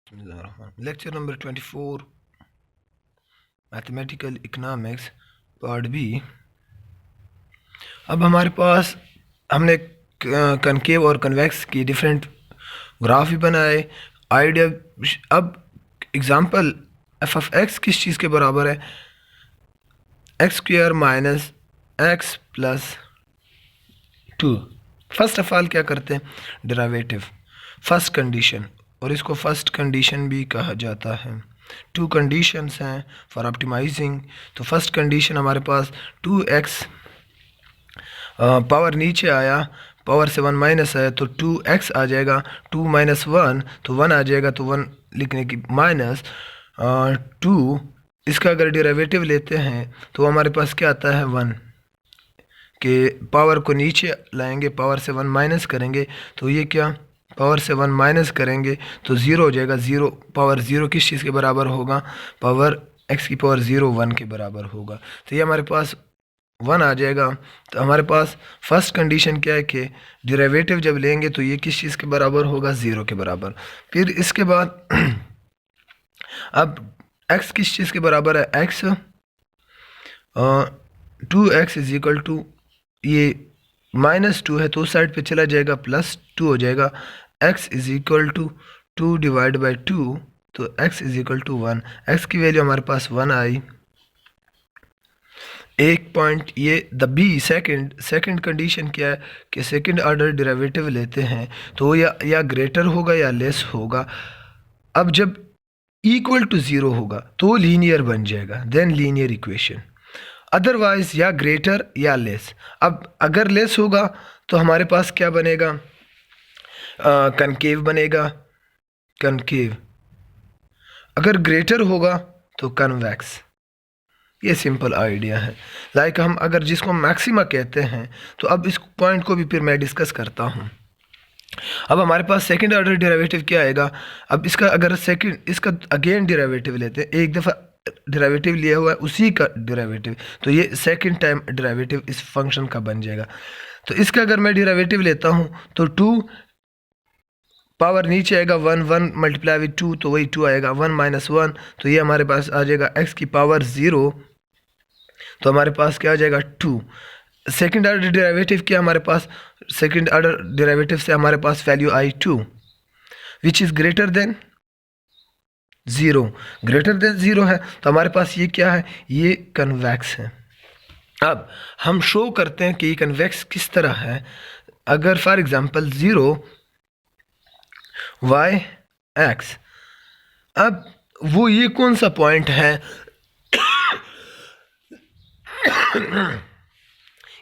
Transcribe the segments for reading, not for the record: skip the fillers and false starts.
Lecture number 24 mathematical economics part B. अब हमारे पास हमने कनकेव और कन्वेक्स की डिफरेंट ग्राफ भी बनाए आइडिया। अब एग्जांपल एफ ऑफ एक्स किस चीज़ के बराबर है, x square minus x plus 2। First of all क्या करते हैं, डेरिवेटिव फर्स्ट कंडीशन, और इसको फर्स्ट कंडीशन भी कहा जाता है। टू कंडीशंस हैं फॉर ऑप्टिमाइजिंग। तो फर्स्ट कंडीशन हमारे पास 2x पावर नीचे आया, पावर से 1 माइनस है तो 2x आ जाएगा, 2 माइनस 1 तो 1 आ जाएगा, तो 1 लिखने की माइनस 2। इसका अगर डेरिवेटिव लेते हैं तो हमारे पास क्या आता है 1 के पावर को नीचे लाएंगे, पावर से 1 माइनस करेंगे तो ये क्या, पावर से 1 माइनस करेंगे तो 0 हो जाएगा। 0 पावर 0 किस चीज़ के बराबर होगा, पावर x की पावर 0 1 के बराबर होगा। तो ये हमारे पास 1 आ जाएगा। तो हमारे पास फर्स्ट कंडीशन क्या है कि डेरिवेटिव जब लेंगे तो ये किस चीज़ के बराबर होगा, 0 के बराबर। फिर इसके बाद अब x किस चीज़ के बराबर है, x 2x is equal to, ये -2 है तो उस साइड पे चला जाएगा, +2 हो जाएगा। x is equal to 2 divide by 2, तो x is equal to 1। x की वैल्यू हमारे पास 1 आई। एक पॉइंट ये द बी सेकंड कंडीशन क्या है कि सेकंड ऑर्डर डेरिवेटिव लेते हैं तो या ग्रेटर होगा या लेस होगा। अब जब इक्वल टू 0 होगा तो लीनियर बन जाएगा, देन लीनियर इक्वेशन। अदरवाइज या ग्रेटर या लेस। अब अगर लेस होगा तो हमारे पास क्या बनेगा, कनकेव बनेगा, कनकेव। अगर ग्रेटर होगा तो कन्वेक्स। ये सिंपल आइडिया है। लाइक हम अगर जिसको मैक्सिमा कहते हैं, तो अब इस पॉइंट को भी फिर मैं डिस्कस करता हूँ। अब हमारे पास सेकंड ऑर्डर डेरिवेटिव क्या आएगा, अब इसका अगर इसका अगेन डेरिवेटिव लेते हैं, एक दफ़ा डेरिवेटिव लिया हुआ है उसी का डेरिवेटिव, तो ये सेकंड टाइम डेरिवेटिव इस फंक्शन का बन जाएगा। तो इसका अगर मैं डेरिवेटिव लेता हूँ तो 2 पावर नीचे आएगा 1 मल्टीप्लाई विद 2 तो वही 2 आएगा, 1 माइनस 1 तो ये हमारे पास आ जाएगा x की पावर 0, तो हमारे पास क्या आ जाएगा 2। सेकंड ऑर्डर डेरिवेटिव क्या हमारे पास, सेकंड ऑर्डर डेरिवेटिव से हमारे पास वैल्यू आई 2 which is greater than 0। Greater than 0 है तो हमारे पास ये क्या है, ये कन्वेक्स है। अब हम शो करते हैं कि ये कन्वेक्स किस तरह है। अगर फॉर एग्जांपल 0 y x, अब वो ये कौन सा पॉइंट है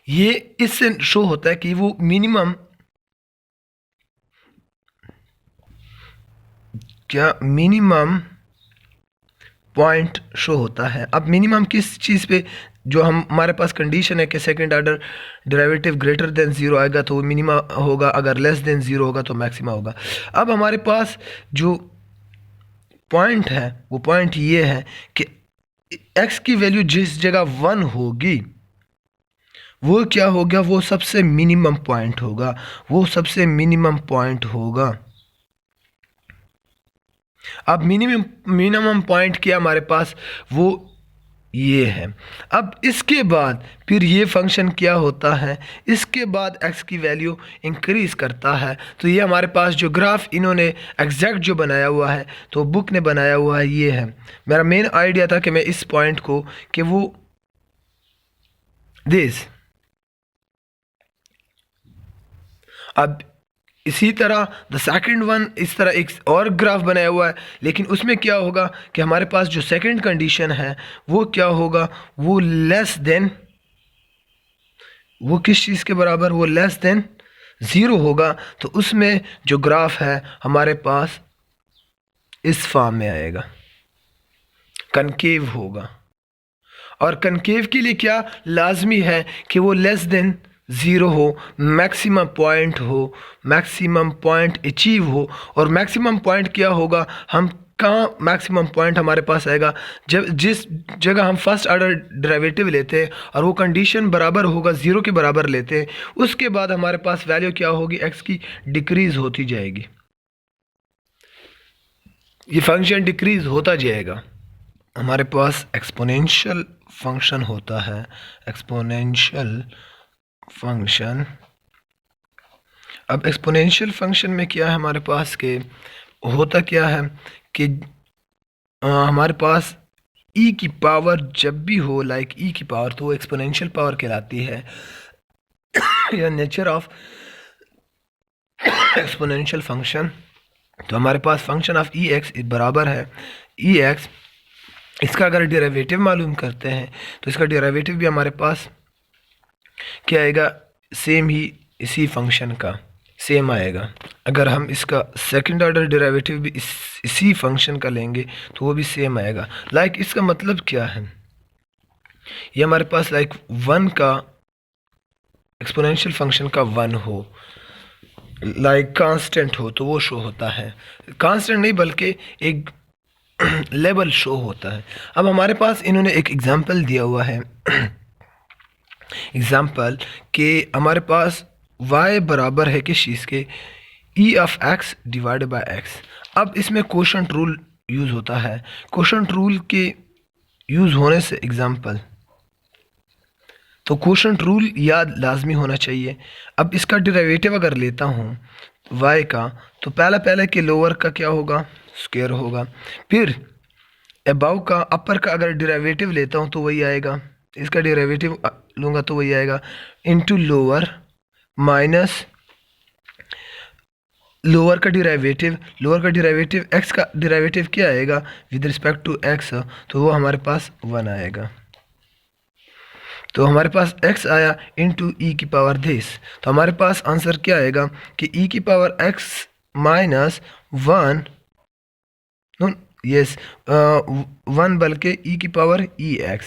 ये इससे शो होता है कि वो मिनिमम क्या, मिनिमम पॉइंट शो होता है। अब मिनिमम किस चीज़ पे, जो हमारे पास कंडीशन है कि second order derivative greater than 0 आएगा तो वो मिनिमा होगा, अगर लेस देन 0 होगा तो मैक्सिमा होगा। अब हमारे पास जो पॉइंट है वो पॉइंट ये है कि x की वैल्यू जिस जगह 1 होगी वो क्या होगा, वो सबसे मिनिमम पॉइंट होगा, वो सबसे मिनिमम पॉइंट होगा। अब मिनिमम पॉइंट क्या हमारे पास, वो ये है। अब इसके बाद फिर ये फंक्शन क्या होता है, इसके बाद x की वैल्यू इंक्रीज करता है। तो ये हमारे पास जो ग्राफ इन्होंने एग्जैक्ट जो बनाया हुआ है, तो बुक ने बनाया हुआ है, ये है। मेरा मेन आइडिया था कि मैं इस पॉइंट को कि वो दिस, अब इसी तरह द सेकंड वन इस तरह एक और ग्राफ बनाया हुआ है, लेकिन उसमें क्या होगा कि हमारे पास जो सेकंड कंडीशन है वो क्या होगा, वो लेस देन, वो किस चीज़ के बराबर, वो लेस देन 0 होगा। तो उसमें जो ग्राफ है हमारे पास इस फॉर्म में आएगा, कनकेव होगा। और कनकेव के लिए क्या लाजमी है कि वो लेस देन 0 हो, मैक्सिमम पॉइंट हो, मैक्सिमम पॉइंट अचीव हो। और मैक्सिमम पॉइंट क्या होगा, हम कहाँ मैक्सिमम पॉइंट हमारे पास आएगा, जब जिस जगह हम फर्स्ट ऑर्डर डेरिवेटिव लेते हैं और वो कंडीशन बराबर होगा 0 के बराबर लेते हैं, उसके बाद हमारे पास वैल्यू क्या होगी, x की डिक्रीज होती जाएगी। ये फंक्शन डिक्रीज होता जाएगा। हमारे पास एक्सपोनेंशियल फंक्शन होता है, एक्सपोनेंशियल फंक्शन। अब एक्सपोनेंशियल फंक्शन में क्या है हमारे पास के होता क्या है कि हमारे पास e की पावर जब भी हो, लाइक e की पावर, तो वो एक्सपोनेंशियल पावर कहलाती है। या नेचर ऑफ एक्सपोनेंशियल फंक्शन। तो हमारे पास फंक्शन ऑफ ई एक्स बराबर है ई एक्स। इसका अगर डेरिवेटिव मालूम करते हैं तो इसका डेरिवेटिव भी हमारे पास क्या आएगा, सेम ही इसी फंक्शन का सेम आएगा। अगर हम इसका सेकंड ऑर्डर डेरिवेटिव भी इसी फंक्शन का लेंगे तो वो भी सेम आएगा। लाइक इसका मतलब क्या है, ये हमारे पास लाइक वन का एक्सपोनेंशियल फंक्शन का वन हो, लाइक कांस्टेंट हो, तो वो शो होता है। कांस्टेंट नहीं बल्कि एक लेवल शो होता है। अब हमारे पास इन्होंने एक एग्जांपल दिया हुआ है, एग्जांपल कि हमारे पास y बराबर है किस चीज़ के, e of x divided by x। अब इसमें कोशेंट रूल यूज़ होता है। कोशेंट रूल के यूज़ होने से एग्जांपल, तो कोशेंट रूल याद लाजमी होना चाहिए। अब इसका डेरिवेटिव अगर लेता हूँ y का, तो पहले के लोअर का क्या होगा, स्क्वायर होगा। फिर अबव का अपर का अगर डेरिवेटिव लेता हूँ तो वही आएगा, इसका डेरिवेटिव लूँगा तो वही आएगा, इनटू लोअर माइनस लोअर का डेरिवेटिव। लोअर का डेरिवेटिव x का डेरिवेटिव क्या आएगा विद रिस्पेक्ट टू x, तो वो हमारे पास 1 आएगा। तो हमारे पास x आया इनटू e की पावर दिस। तो हमारे पास आंसर क्या आएगा कि e की पावर x माइनस 1, यस 1 बल्कि e की पावर e x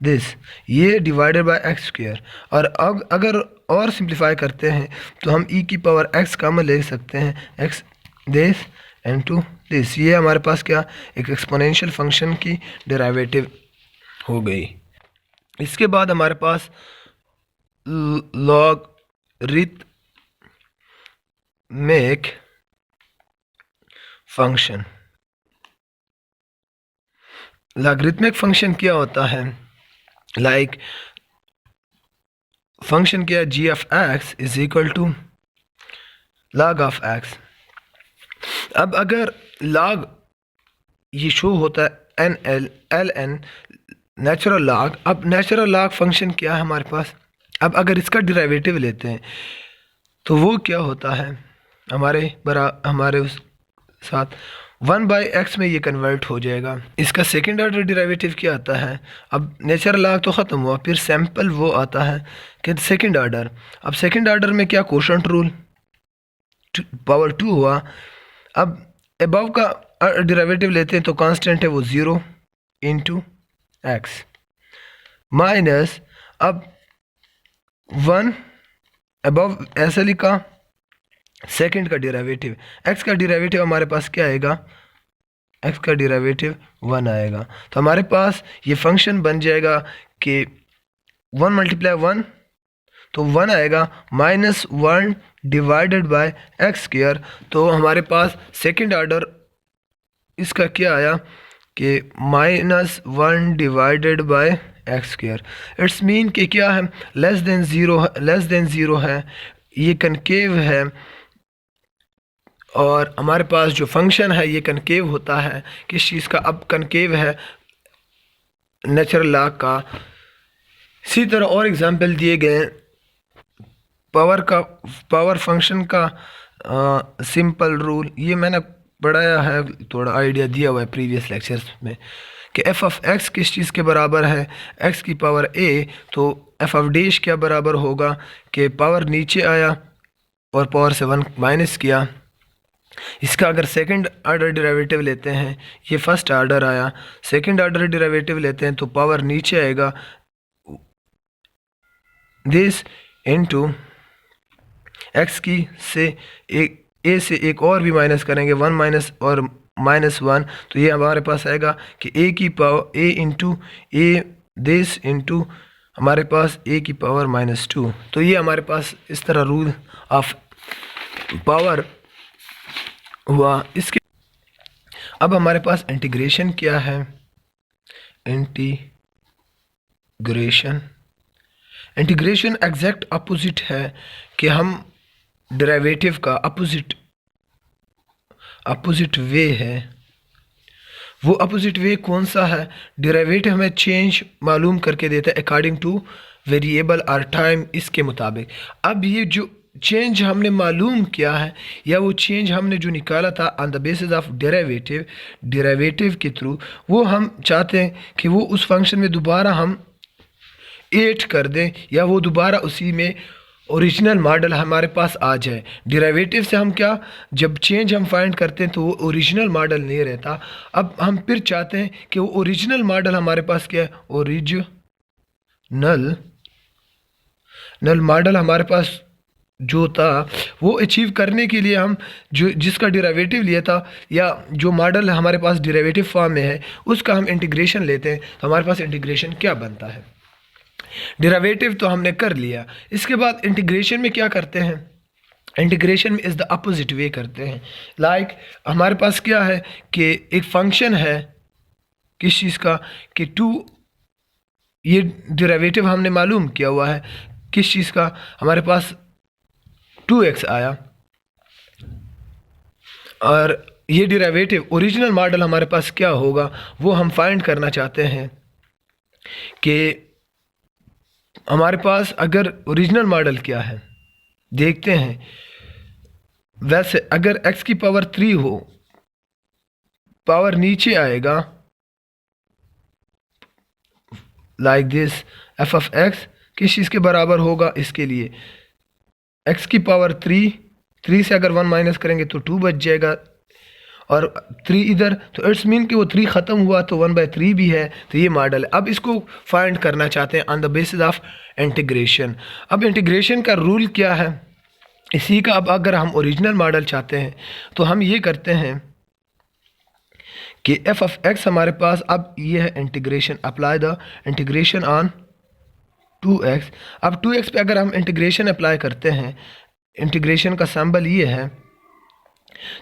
दिस, ये डिवाइडेड बाय एक्स स्क्वायर। और अब अगर और सिंप्लीफाई करते हैं तो हम e की पावर x कॉमन ले सकते हैं, x दिस इनटू दिस। ये हमारे पास क्या एक एक्सपोनेंशियल फंक्शन की डेरिवेटिव हो गई। इसके बाद हमारे पास लॉगरिथमिक फंक्शन। लॉगरिथमिक फंक्शन क्या होता है, लाइक फंक्शन क्या, g of x is equal to log of x। अब अगर log ये शो होता है ln नेचुरल लॉग। अब नेचुरल लॉग फंक्शन क्या है हमारे पास, अब अगर इसका डेरिवेटिव लेते हैं तो वो क्या होता है हमारे उस साथ 1/x में ये कन्वर्ट हो जाएगा। इसका सेकंड ऑर्डर डेरिवेटिव क्या आता है, अब नेचुरल लॉग तो ख़त्म हुआ, फिर सैम्पल वो आता है कि सेकंड ऑर्डर। अब सेकंड ऑर्डर में क्या कोशेंट रूल पावर 2 हुआ। अब अबव का डेरिवेटिव लेते हैं तो कांस्टेंट है वो 0 इंटू x माइनस अब 1 अबव ऐसे लिखा, सेकंड का डेरिवेटिव x का डेरिवेटिव हमारे पास क्या आएगा, x का डेरिवेटिव 1 आएगा। तो हमारे पास ये फंक्शन बन जाएगा कि 1 मल्टीप्लाई 1 तो 1 आएगा, minus 1 divided by x square. तो हमारे पास सेकंड ऑर्डर इसका क्या आया कि -1 divided by x square. It's mean कि क्या है, लेस देन ज़ीरो है, ये कनकेव है। और हमारे पास जो फंक्शन है ये कनकेव होता है किस चीज़ का, अब कनकेव है नेचुरल लॉग का। इसी तरह और एग्जांपल दिए गए पावर फंक्शन का सिंपल रूल, ये मैंने पढ़ाया है, थोड़ा आइडिया दिया हुआ है प्रीवियस लेक्चर्स में कि f ऑफ x किस चीज़ के बराबर है, x की पावर a। तो f ऑफ डैश क्या बराबर होगा कि पावर नीचे आया और पावर से 1 माइनस किया। इसका अगर सेकंड ऑर्डर डेरिवेटिव लेते हैं, ये फर्स्ट ऑर्डर आया, सेकंड ऑर्डर डेरिवेटिव लेते हैं तो पावर नीचे आएगा दिस इनटू x की से एक a से एक और भी माइनस करेंगे 1 माइनस और -1, तो ये हमारे पास आएगा कि a की power a into a this into हमारे पास a की पावर -2। तो ये हमारे पास इस तरह रूल ऑफ पावर हुआ। इसके अब हमारे पास इंटीग्रेशन क्या है, इंटीग्रेशन एग्जैक्ट अपोजिट है कि हम डेरिवेटिव का अपोजिट वे है। वो अपोजिट वे कौन सा है, डेरिवेटिव हमें चेंज मालूम करके देता है अकॉर्डिंग टू वेरिएबल और टाइम, इसके मुताबिक। अब ये जो चेंज हमने मालूम किया है या वो चेंज हमने जो निकाला था on the basis of derivative के थ्रू, वो हम चाहते हैं कि वो उस फंक्शन में दोबारा हम ऐड कर दें या वो दोबारा उसी में ओरिजिनल मॉडल हमारे पास आ जाए। डेरिवेटिव से हम क्या, जब चेंज हम फाइंड करते हैं तो वो ओरिजिनल मॉडल नहीं रहता। अब हम फिर चाहते हैं कि वो ओरिजिनल मॉडल हमारे पास क्या है, ओरिजिनल मॉडल हमारे पास जो था वो अचीव करने के लिए हम जो जिसका डेरिवेटिव लिया था या जो मॉडल हमारे पास डेरिवेटिव फॉर्म में है उसका हम इंटीग्रेशन लेते हैं, तो हमारे पास इंटीग्रेशन क्या बनता है। डेरिवेटिव तो हमने कर लिया, इसके बाद इंटीग्रेशन में क्या करते हैं, इंटीग्रेशन में इज़ द अपोजिट वे करते हैं। लाइक हमारे पास क्या है कि एक फंक्शन है किस चीज़ का, कि ये डेरिवेटिव हमने मालूम किया हुआ है किस चीज़ का, हमारे पास 2x आया और ये डेरिवेटिव ओरिजिनल मॉडल हमारे पास क्या होगा वो हम फाइंड करना चाहते हैं कि हमारे पास अगर ओरिजिनल मॉडल क्या है देखते हैं। वैसे अगर x की पावर 3 हो, पावर नीचे आएगा like this, f of x किस चीज़ के बराबर होगा, इसके लिए x की पावर 3 से अगर 1 माइनस करेंगे तो 2 बच जाएगा और 3 इधर, तो इट्स मीन कि वो 3 ख़त्म हुआ तो 1/3 भी है, तो ये मॉडल है। अब इसको फाइंड करना चाहते हैं on the basis of integration. अब इंटीग्रेशन का रूल क्या है इसी का, अब अगर हम ओरिजिनल मॉडल चाहते हैं तो हम ये करते हैं कि f ऑफ x हमारे पास, अब ये है integration, apply the integration on 2x। अब 2x पे अगर हम इंटीग्रेशन अप्लाई करते हैं, इंटीग्रेशन का सिंबल ये है,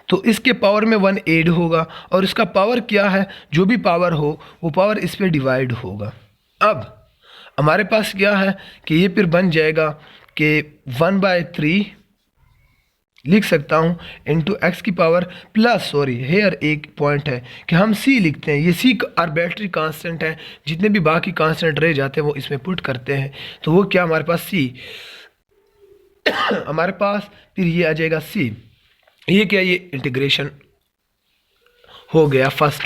तो इसके पावर में 1 ऐड होगा और इसका पावर क्या है, जो भी पावर हो वो पावर इस पे डिवाइड होगा। अब हमारे पास क्या है कि ये फिर बन जाएगा कि 1/3 लिख सकता हूँ इंटू एक्स की पावर प्लस, सॉरी हेयर एक पॉइंट है कि हम c लिखते हैं, ये c आर्बिट्रेरी कांस्टेंट है, जितने भी बाकी कांस्टेंट रह जाते हैं वो इसमें पुट करते हैं, तो वो क्या हमारे पास c हमारे पास फिर ये आ जाएगा c। ये क्या, ये इंटीग्रेशन हो गया फर्स्ट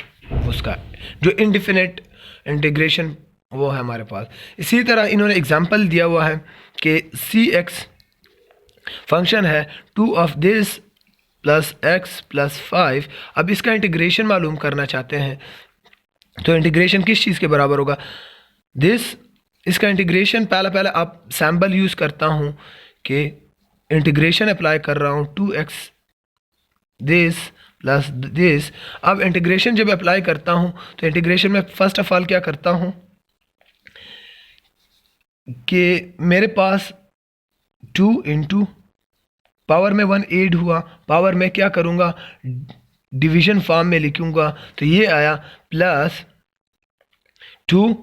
उसका, जो इनडिफिनिट इंटीग्रेशन वो है हमारे पास। इसी तरह इन्होंने एग्जांपल दिया हुआ है कि cx फंक्शन है 2 of this plus x plus 5। अब इसका इंटीग्रेशन मालूम करना चाहते हैं, तो इंटीग्रेशन किस चीज़ के बराबर होगा, दिस। इसका इंटीग्रेशन पहला आप सैम्पल यूज़ करता हूँ कि इंटीग्रेशन अप्लाई कर रहा हूँ 2x दिस प्लस दिस। अब इंटीग्रेशन जब अप्लाई करता हूँ तो इंटीग्रेशन में फर्स्ट ऑफ ऑल क्या करता हूँ कि मेरे पास 2 इंटू पावर में 1 ऐड हुआ, पावर में क्या करूँगा डिवीजन फॉर्म में लिखूँगा, तो ये आया plus 2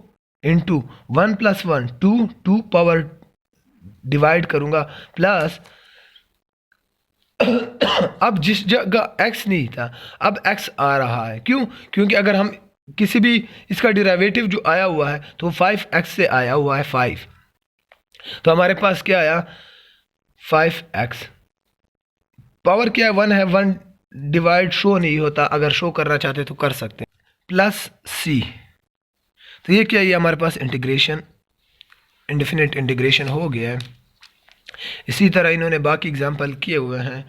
into 1 plus 1 2 power divide करूँगा प्लस अब जिस जगह x नहीं था अब x आ रहा है, क्यों, क्योंकि अगर हम किसी भी इसका डेरिवेटिव जो आया हुआ है तो 5x से आया हुआ है 5, तो हमारे पास क्या आया 5x। पावर क्या है 1 है, 1 डिवाइड शो नहीं होता, अगर शो करना चाहते तो कर सकते हैं, प्लस c। तो ये क्या, ये हमारे पास इंटीग्रेशन इंडेफिनिट इंटीग्रेशन हो गया है। इसी तरह इन्होंने बाकी एग्जांपल किए हुए हैं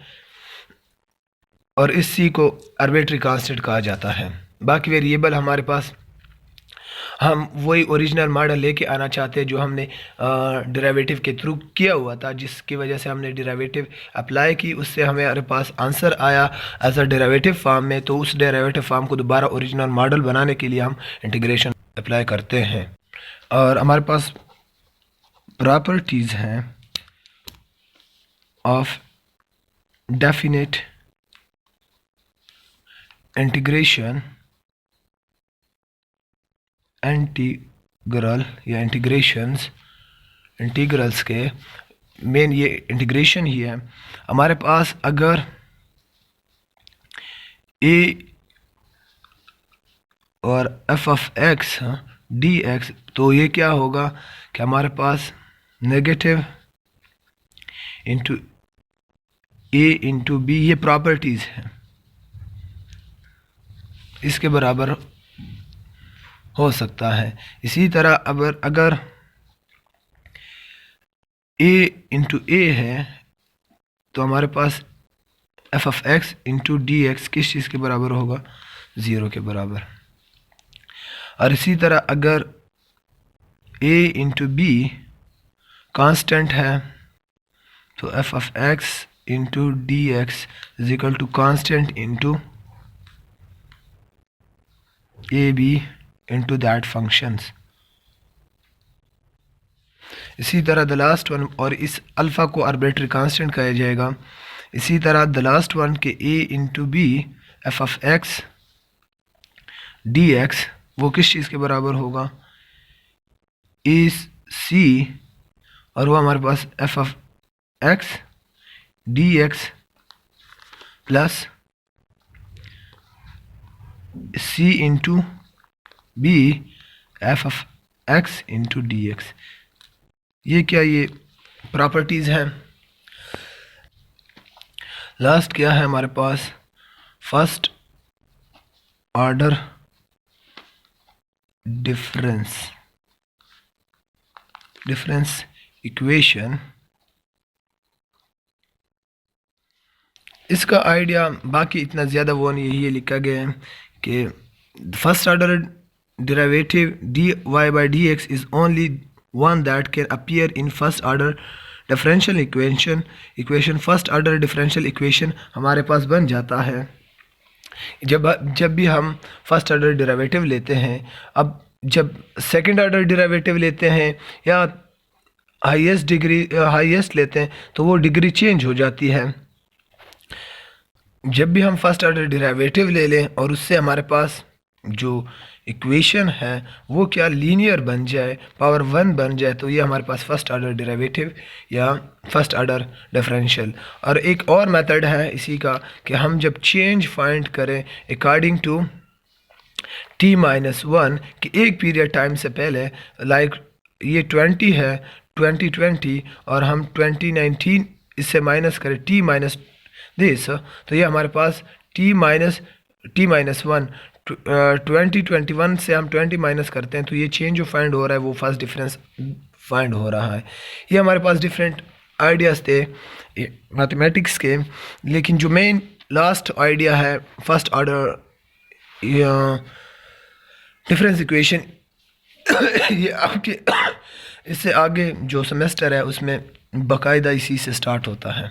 और इस c को आर्बिट्रेरी कांस्टेंट कहा जाता है। बाकी वेरिएबल हमारे पास हम वही ओरिजिनल मॉडल लेके आना चाहते हैं जो हमने डेरिवेटिव के थ्रू किया हुआ था, जिसकी वजह से हमने डेरिवेटिव अप्लाई की, उससे हमारे पास आंसर आया एज अ डेरिवेटिव फॉर्म में। तो उस डेरिवेटिव फॉर्म को दोबारा ओरिजिनल मॉडल बनाने के लिए हम इंटीग्रेशन अप्लाई करते हैं। और हमारे पास प्रॉपर्टीज़ हैं ऑफ डेफिनेट इंटीग्रेशन इंटीग्रल या इंटीग्रल्स के मेन ये इंटीग्रेशन ही है। हमारे पास अगर a और f ऑफ x dx, तो ये क्या होगा कि हमारे पास negative into a into B, ये प्रॉपर्टीज़ हैं, इसके बराबर हो सकता है। इसी तरह अगर a इंटू a है तो हमारे पास f of x into D x किस चीज़ के बराबर होगा? 0 के बराबर। और इसी तरह अगर a इंटू बी कांस्टेंट है तो f of x into D X is equal to constant into A B into that functions. इसी तरह द लास्ट वन, और इस अल्फ़ा को आर्बिट्रेरी कांस्टेंट कहा जाएगा। इसी तरह द लास्ट वन के a into B F of X D X वो किस चीज़ के बराबर होगा? ए सी, और वो हमारे पास F of X D X plus C into B F of X into D X. ये क्या, ये प्रॉपर्टीज़ हैं। लास्ट क्या है हमारे पास? First order difference equation. इसका आइडिया बाकी इतना ज़्यादा वो नहीं है, ये लिखा गया है कि first order derivative dy by dx is only one that can appear in first order differential equation। First order differential equation हमारे पास बन जाता है जब भी हम फर्स्ट ऑर्डर डेरिवेटिव लेते हैं। अब जब सेकंड ऑर्डर डेरिवेटिव लेते हैं या हाईएस्ट लेते हैं तो वो डिग्री चेंज हो जाती है। जब भी हम फर्स्ट ऑर्डर डेरिवेटिव ले लें और उससे हमारे पास जो इक्वेशन है वो क्या लीनियर बन जाए, पावर 1 बन जाए, तो ये हमारे पास फर्स्ट ऑर्डर डेरिवेटिव या फर्स्ट ऑर्डर डिफरेंशियल। और एक और मेथड है इसी का कि हम जब चेंज फाइंड करें अकॉर्डिंग टू t-1 कि एक पीरियड टाइम से पहले, लाइक ये 20 है 2020 और हम 2019 इससे माइनस करें t माइनस दिस, तो ये हमारे पास t-1 2021 से हम 20 माइनस करते हैं तो ये चेंज जो फाइंड हो रहा है वो फर्स्ट डिफरेंस फाइंड हो रहा है। ये हमारे पास डिफरेंट आइडियाज़ थे मैथमेटिक्स के, लेकिन जो मेन लास्ट आइडिया है फर्स्ट ऑर्डर डिफरेंस इक्वेशन, ये आपके इससे आगे जो सेमेस्टर है उसमें बाकायदा इसी से स्टार्ट होता है।